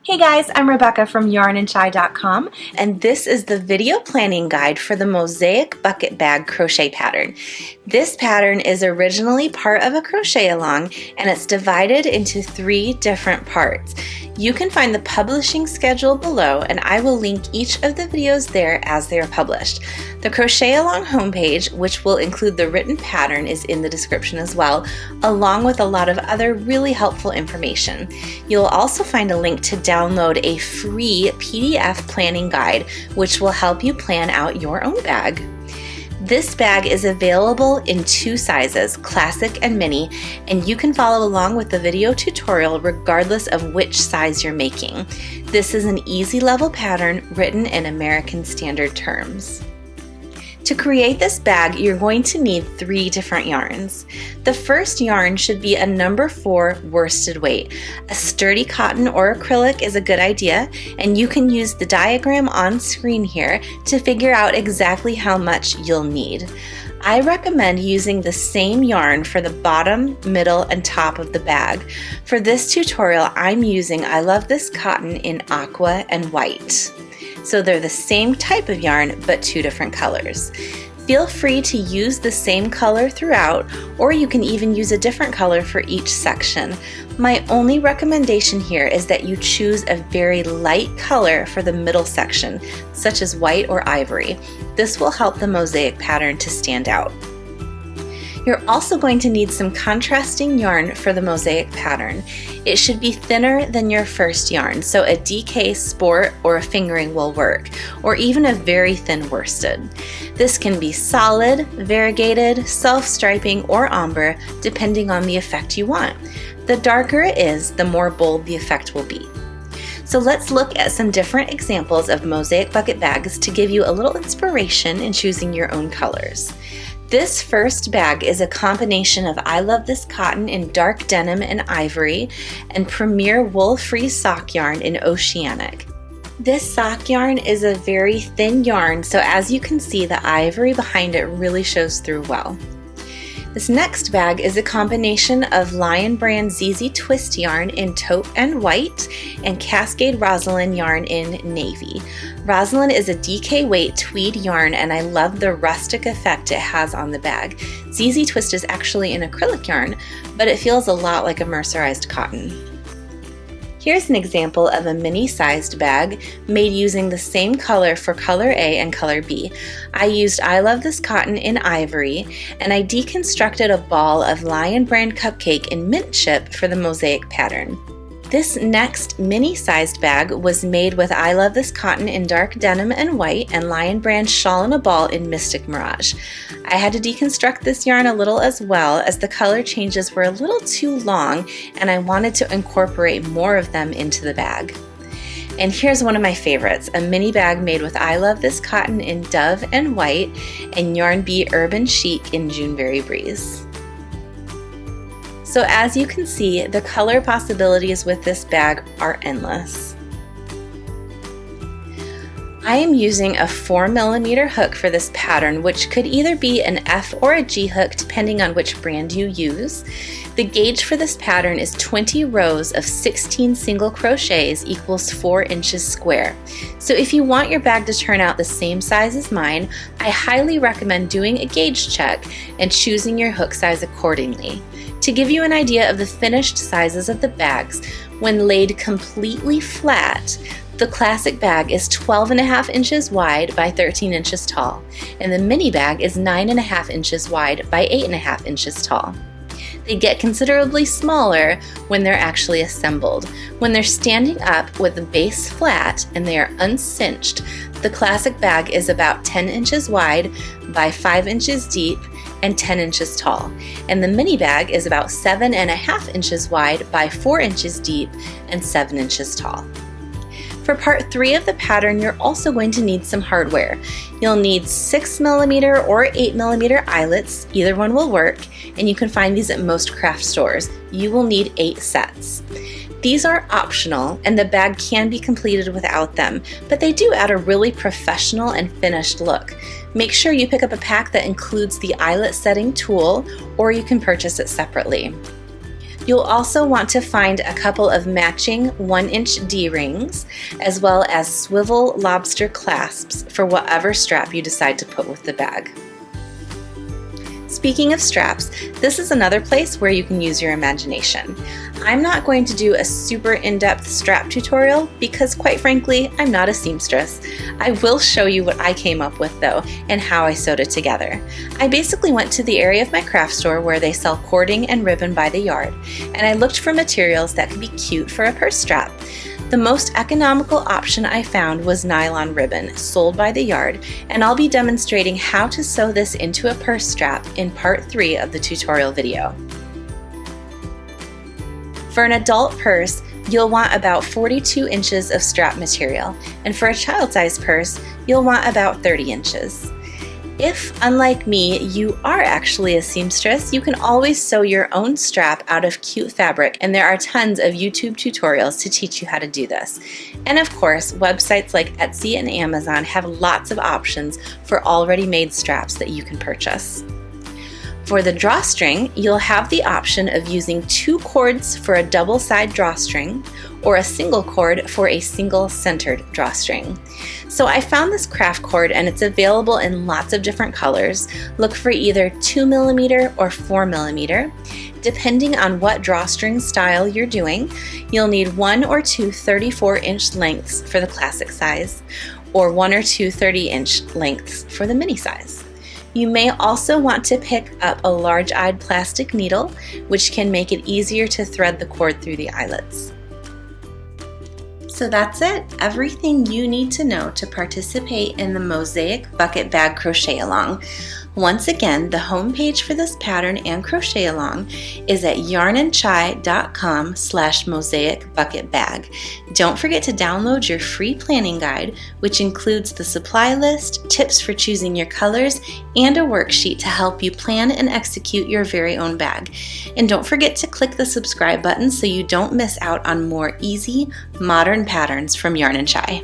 Hey guys, I'm Rebecca from yarnandchai.com, and this is the video planning guide for the Mosaic Bucket Bag crochet pattern. This pattern is originally part of a crochet-along, and it's divided into 3 different parts. You can find the publishing schedule below, and I will link each of the videos there as they are published. The crochet-along homepage, which will include the written pattern, is in the description as well, along with a lot of other really helpful information. You'll also find a link to download a free PDF planning guide, which will help you plan out your own bag. This bag is available in 2 sizes, classic and mini, and you can follow along with the video tutorial regardless of which size you're making. This is an easy level pattern written in American Standard terms. To create this bag, you're going to need 3 different yarns. The first yarn should be a number 4 worsted weight. A sturdy cotton or acrylic is a good idea, and you can use the diagram on screen here to figure out exactly how much you'll need. I recommend using the same yarn for the bottom, middle, and top of the bag. For this tutorial, I'm using I Love This Cotton in aqua and white. So they're the same type of yarn, but 2 different colors. Feel free to use the same color throughout, or you can even use a different color for each section. My only recommendation here is that you choose a very light color for the middle section, such as white or ivory. This will help the mosaic pattern to stand out. You're also going to need some contrasting yarn for the mosaic pattern. It should be thinner than your first yarn, so a DK sport or a fingering will work, or even a very thin worsted. This can be solid, variegated, self-striping, or ombre, depending on the effect you want. The darker it is, the more bold the effect will be. So let's look at some different examples of mosaic bucket bags to give you a little inspiration in choosing your own colors. This first bag is a combination of I Love This Cotton in dark denim and ivory and Premier Wool Free Sock yarn in oceanic. This sock yarn is a very thin yarn, so as you can see, the ivory behind it really shows through well. This next bag is a combination of Lion Brand ZZ Twist yarn in taupe and white and Cascade Rosalyn yarn in navy. Rosalyn is a DK weight tweed yarn, and I love the rustic effect it has on the bag. ZZ Twist is actually an acrylic yarn, but it feels a lot like a mercerized cotton. Here's an example of a mini-sized bag made using the same color for color A and color B. I used I Love This Cotton in ivory, and I deconstructed a ball of Lion Brand cupcake in mint chip for the mosaic pattern. This next mini-sized bag was made with I Love This Cotton in dark denim and white and Lion Brand shawl in a ball in Mystic Mirage. I had to deconstruct this yarn a little as well, as the color changes were a little too long and I wanted to incorporate more of them into the bag. And here's one of my favorites, a mini bag made with I Love This Cotton in dove and white and Yarn Bee Urban Chic in Juneberry Breeze. So as you can see, the color possibilities with this bag are endless. I am using a 4mm hook for this pattern, which could either be an F or a G hook depending on which brand you use. The gauge for this pattern is 20 rows of 16 single crochets equals 4 inches square. So if you want your bag to turn out the same size as mine, I highly recommend doing a gauge check and choosing your hook size accordingly. To give you an idea of the finished sizes of the bags, when laid completely flat, the classic bag is 12.5 inches wide by 13 inches tall, and the mini bag is 9.5 inches wide by 8.5 inches tall. They get considerably smaller when they're actually assembled. When they're standing up with the base flat and they are uncinched, the classic bag is about 10 inches wide by 5 inches deep and 10 inches tall, and the mini bag is about 7.5 inches wide by 4 inches deep and 7 inches tall. For part 3 of the pattern, you're also going to need some hardware. You'll need 6mm or 8mm eyelets, either one will work, and you can find these at most craft stores. You will need 8 sets. These are optional, and the bag can be completed without them, but they do add a really professional and finished look. Make sure you pick up a pack that includes the eyelet setting tool, or you can purchase it separately. You'll also want to find a couple of matching 1-inch D-rings, as well as swivel lobster clasps for whatever strap you decide to put with the bag. Speaking of straps, this is another place where you can use your imagination. I'm not going to do a super in-depth strap tutorial because, quite frankly, I'm not a seamstress. I will show you what I came up with though and how I sewed it together. I basically went to the area of my craft store where they sell cording and ribbon by the yard, and I looked for materials that could be cute for a purse strap. The most economical option I found was nylon ribbon, sold by the yard, and I'll be demonstrating how to sew this into a purse strap in part 3 of the tutorial video. For an adult purse, you'll want about 42 inches of strap material, and for a child-sized purse, you'll want about 30 inches. If, unlike me, you are actually a seamstress, you can always sew your own strap out of cute fabric, and there are tons of YouTube tutorials to teach you how to do this. And of course, websites like Etsy and Amazon have lots of options for already made straps that you can purchase. For the drawstring, you'll have the option of using 2 cords for a double-side drawstring or a single cord for a single-centered drawstring. So I found this craft cord and it's available in lots of different colors. Look for either 2mm or 4mm. Depending on what drawstring style you're doing, you'll need 1 or 2 34-inch lengths for the classic size, or 1 or 2 30-inch lengths for the mini size. You may also want to pick up a large-eyed plastic needle, which can make it easier to thread the cord through the eyelets. So that's it, everything you need to know to participate in the Mosaic Bucket Bag Crochet-Along. Once again, the home page for this pattern and Crochet-Along is at yarnandchai.com/Mosaic Bucket Bag. Don't forget to download your free planning guide, which includes the supply list, tips for choosing your colors, and a worksheet to help you plan and execute your very own bag. And don't forget to click the subscribe button so you don't miss out on more easy, modern patterns from Yarn and Chai.